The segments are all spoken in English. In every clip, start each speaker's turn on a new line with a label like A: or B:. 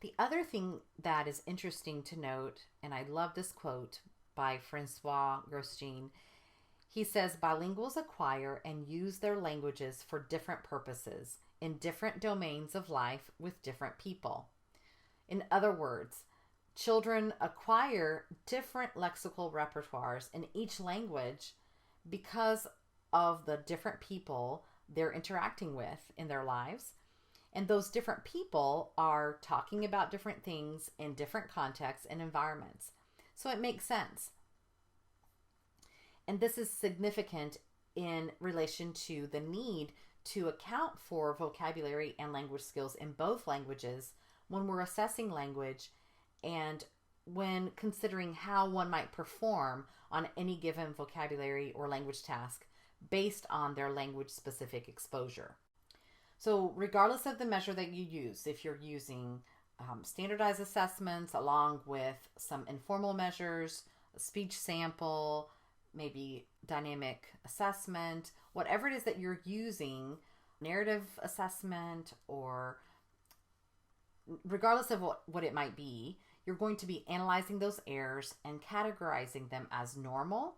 A: The other thing that is interesting to note, and I love this quote by Francois Grosjean, he says bilinguals acquire and use their languages for different purposes in different domains of life with different people. In other words, children acquire different lexical repertoires in each language because of the different people they're interacting with in their lives. And those different people are talking about different things in different contexts and environments. So it makes sense. And this is significant in relation to the need to account for vocabulary and language skills in both languages when we're assessing language and when considering how one might perform on any given vocabulary or language task based on their language-specific exposure. So regardless of the measure that you use, if you're using standardized assessments along with some informal measures, a speech sample, maybe dynamic assessment, whatever it is that you're using, narrative assessment, or regardless of what it might be, you're going to be analyzing those errors and categorizing them as normal,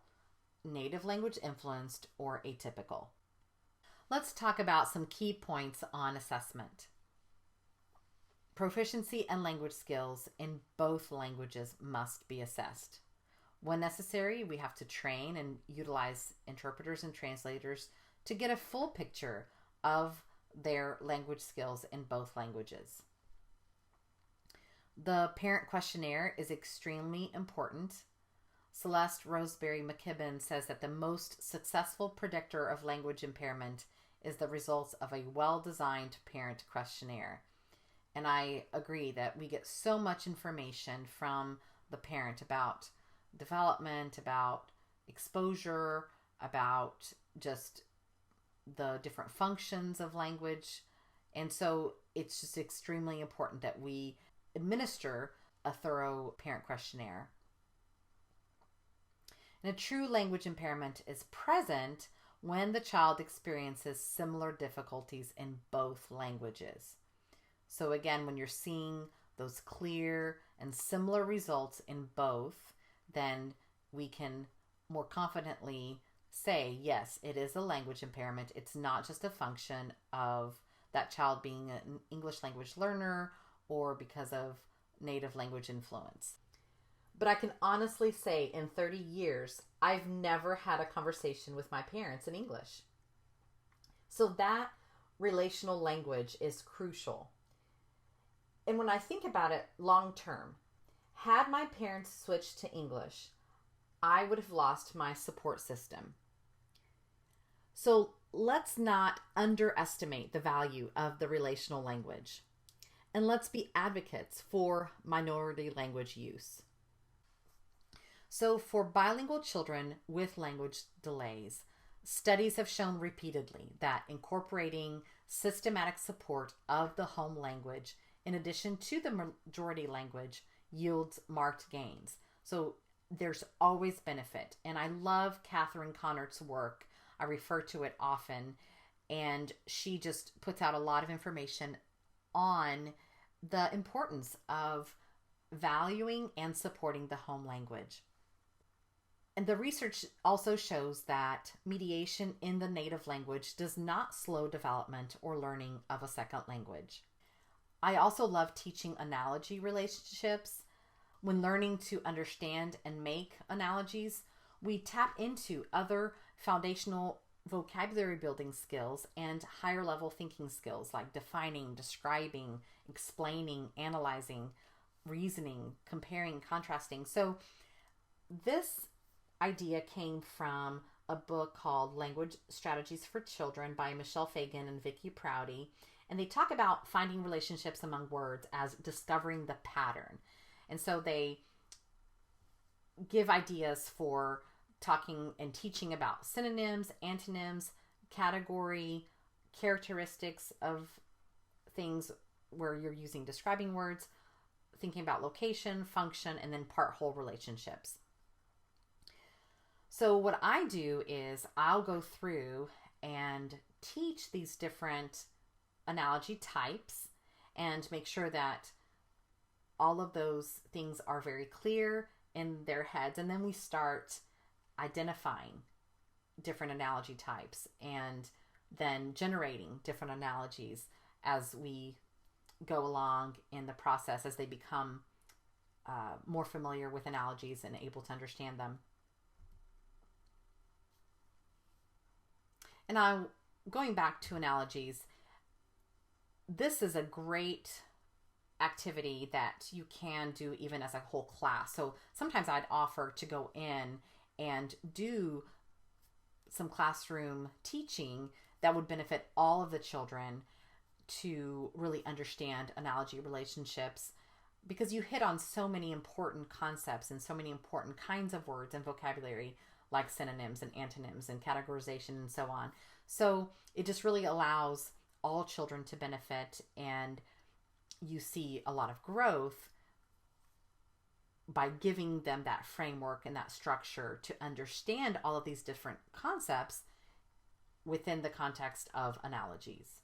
A: native language influenced, or atypical. Let's talk about some key points on assessment. Proficiency and language skills in both languages must be assessed. When necessary, we have to train and utilize interpreters and translators to get a full picture of their language skills in both languages. The parent questionnaire is extremely important. Celeste Roseberry McKibben says that the most successful predictor of language impairment is the results of a well-designed parent questionnaire. And I agree that we get so much information from the parent about development, about exposure, about just the different functions of language. And so it's just extremely important that we administer a thorough parent questionnaire. And a true language impairment is present when the child experiences similar difficulties in both languages. So again, when you're seeing those clear and similar results in both, then we can more confidently say, yes, it is a language impairment. It's not just a function of that child being an English language learner or because of native language influence. But I can honestly say in 30 years, I've never had a conversation with my parents in English. So that relational language is crucial. And when I think about it long term, had my parents switched to English, I would have lost my support system. So let's not underestimate the value of the relational language. And let's be advocates for minority language use. So for bilingual children with language delays, studies have shown repeatedly that incorporating systematic support of the home language in addition to the majority language yields marked gains. So there's always benefit. And I love Catherine Connert's work. I refer to it often. And she just puts out a lot of information on the importance of valuing and supporting the home language. And the research also shows that mediation in the native language does not slow development or learning of a second language. I also love teaching analogy relationships. When learning to understand and make analogies, we tap into other foundational vocabulary building skills and higher level thinking skills like defining, describing, explaining, analyzing, reasoning, comparing, contrasting. So this idea came from a book called Language Strategies for Children by Michelle Fagan and Vicki Prouty. And they talk about finding relationships among words as discovering the pattern. And so they give ideas for talking and teaching about synonyms, antonyms, category, characteristics of things where you're using describing words, thinking about location, function, and then part-whole relationships. So what I do is I'll go through and teach these different analogy types and make sure that all of those things are very clear in their heads. And then we start identifying different analogy types and then generating different analogies as we go along in the process, as they become more familiar with analogies and able to understand them. And now, going back to analogies, this is a great activity that you can do even as a whole class. So sometimes I'd offer to go in and do some classroom teaching that would benefit all of the children to really understand analogy relationships, because you hit on so many important concepts and so many important kinds of words and vocabulary, like synonyms and antonyms and categorization and so on. So it just really allows all children to benefit, and you see a lot of growth by giving them that framework and that structure to understand all of these different concepts within the context of analogies.